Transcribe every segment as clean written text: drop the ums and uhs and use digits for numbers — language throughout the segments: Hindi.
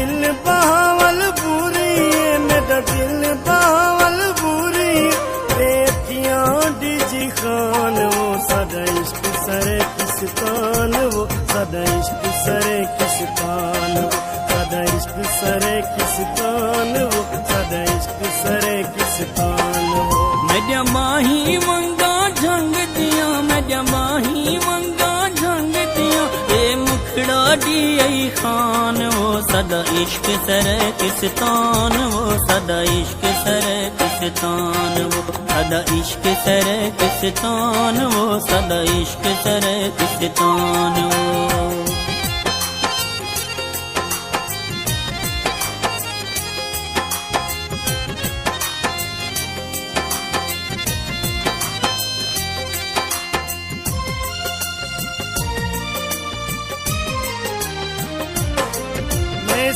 दिल बहावल बुरी, मेरा दिल बहावल बुरी, बेटियां डिजी खान वो सादा इश्क सरे किस्तान, वो सादा इश्क सरे किस्तान, सादा इश्क सरे किस्तान, वो सादा इश्क सरे किस्तान। मेरा माही मंगा झंग दिया, मेरा माही मंगा झंग दिया, ए मुखड़ा दी आई खान वो सदा इश्क सरे किस्तान, वो सदा इश्क सरे किस्तान, वो सदा इश्क सरे किस्तान, वो सदा इश्क सरे किस्तान।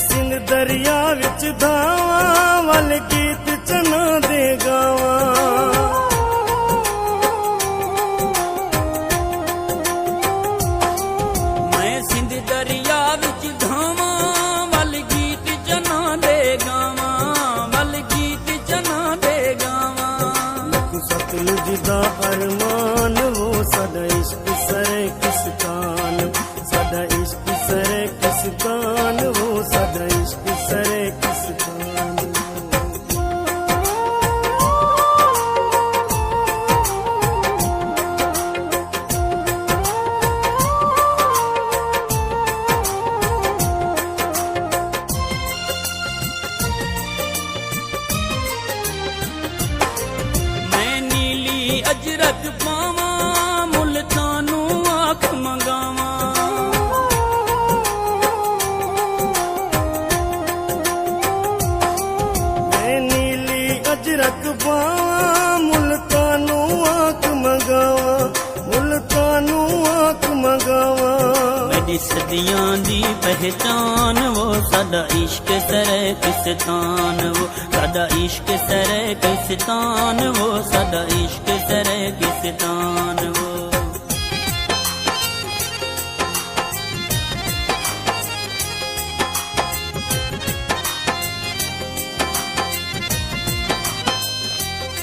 सिंध दरिया विच धावा, वल गीत चना दे गावा, मैं सिंध दरिया विच धावा, वल गीत चना दे गावा, वल गीत चना दे गावा। सतलुज दा अरमान वो सदा इश्क सरे किस्तान, सदा इश्क सरे किस्तान, वो सदा इश्क सरे किस्तान। मैं नीली अजरक पावा, मुल्तानू आँख मंगावा, अजरक पावा, मुल्तानू आँख मंगावा, मुल्तानू आँख मंगावा। मेरी सदियां दी पहचान वो सदा इश्क सरे किस्तान, वो सदा इश्क सरे किस्तान, वो सदा इश्क सरे किस्तान।